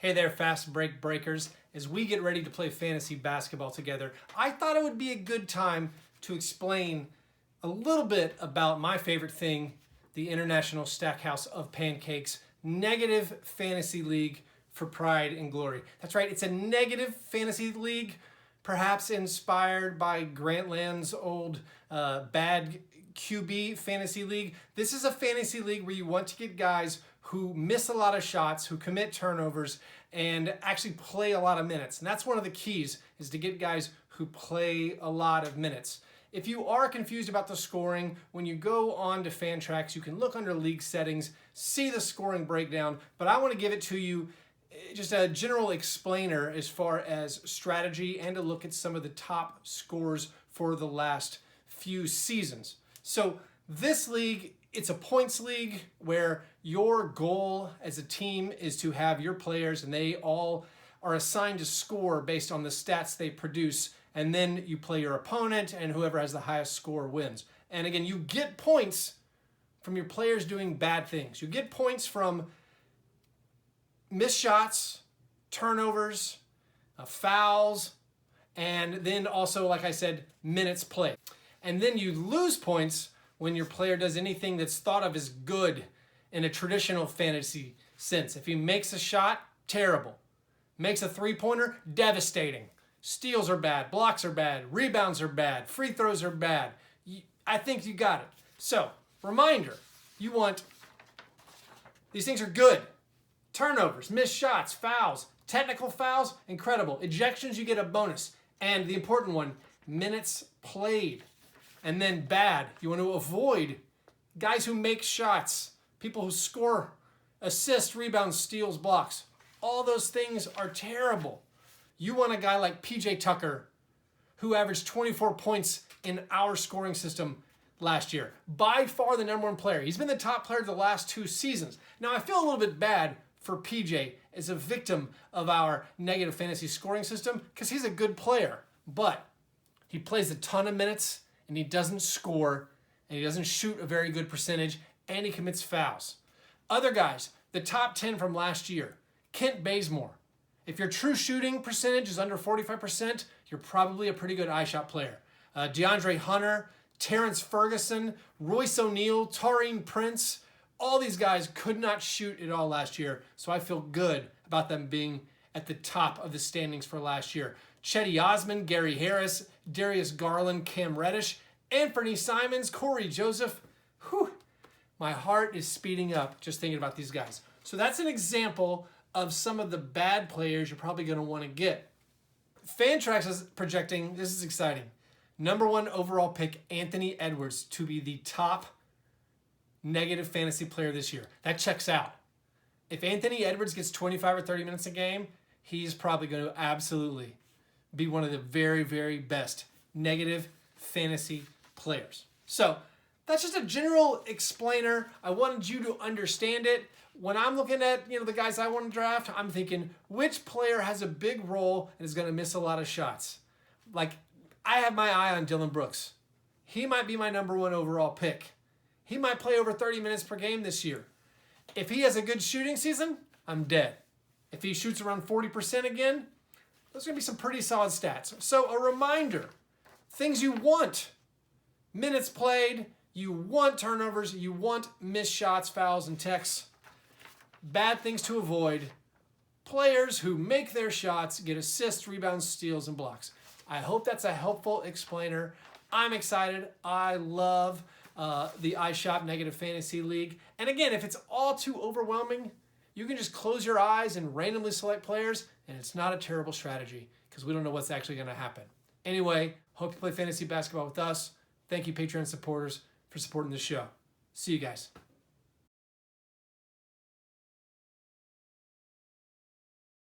Hey there, fast break breakers. As we get ready to play fantasy basketball together, I thought it would be a good time to explain a little bit about my favorite thing, the International Stackhouse of Pancakes Negative Fantasy League for Pride and Glory. That's right, it's a negative fantasy league, perhaps inspired by Grantland's old bad QB fantasy league. This is a fantasy league where you want to get guys who miss a lot of shots, who commit turnovers, and actually play a lot of minutes. And that's one of the keys, is to get guys who play a lot of minutes. If you are confused about the scoring, when you go on to Fantrax, you can look under league settings, see the scoring breakdown, but I want to give it to you just a general explainer as far as strategy and to look at some of the top scores for the last few seasons. So this league, it's a points league where your goal as a team is to have your players and they all are assigned to score based on the stats they produce, and then you play your opponent and whoever has the highest score wins. And again, you get points from your players doing bad things. You get points from missed shots, turnovers, fouls, and then also, like I said, minutes played. And then you lose points when your player does anything that's thought of as good in a traditional fantasy sense. If he makes a shot, terrible. Makes a three-pointer, devastating. Steals are bad, blocks are bad, rebounds are bad, free throws are bad. I think you got it. So, reminder, you want, these things are good. Turnovers, missed shots, fouls, technical fouls, incredible. Ejections, you get a bonus. And the important one, minutes played. And then bad, you want to avoid guys who make shots, people who score, assists, rebounds, steals, blocks. All those things are terrible. You want a guy like PJ Tucker, who averaged 24 points in our scoring system last year. By far the number one player. He's been the top player the last 2 seasons. Now I feel a little bit bad for PJ as a victim of our negative fantasy scoring system because he's a good player, but he plays a ton of minutes and he doesn't score and he doesn't shoot a very good percentage and he commits fouls. Other guys, the top 10 from last year, Kent Bazemore. If your true shooting percentage is under 45%, you're probably a pretty good ISHOP player. DeAndre Hunter, Terrence Ferguson, Royce O'Neal, Taurine Prince, all these guys could not shoot at all last year, so I feel good about them being at the top of the standings for last year. Chetty Osman, Gary Harris, Darius Garland, Cam Reddish, Anthony Simons, Corey Joseph. Whew, my heart is speeding up just thinking about these guys. So that's an example of some of the bad players you're probably going to want to get. Fantrax is projecting, this is exciting, #1 overall pick Anthony Edwards to be the top negative fantasy player this year. That checks out. If Anthony Edwards gets 25 or 30 minutes a game, he's probably going to absolutely be one of the very, very best negative fantasy players. So that's just a general explainer. I wanted you to understand it. When I'm looking at the guys I want to draft, I'm thinking which player has a big role and is going to miss a lot of shots. Like, I have my eye on Dylan Brooks. He might be my #1 overall pick. He might play over 30 minutes per game this year. If he has a good shooting season, I'm dead. If he shoots around 40% again, those are going to be some pretty solid stats. So a reminder, things you want: minutes played, you want turnovers, you want missed shots, fouls, and techs. Bad things to avoid: players who make their shots, get assists, rebounds, steals, and blocks. I hope that's a helpful explainer. I'm excited. I love the ISHOP Negative Fantasy League. And again, if it's all too overwhelming, you can just close your eyes and randomly select players, and it's not a terrible strategy because we don't know what's actually going to happen. Anyway, hope you play fantasy basketball with us. Thank you, Patreon supporters, for supporting the show. See you guys.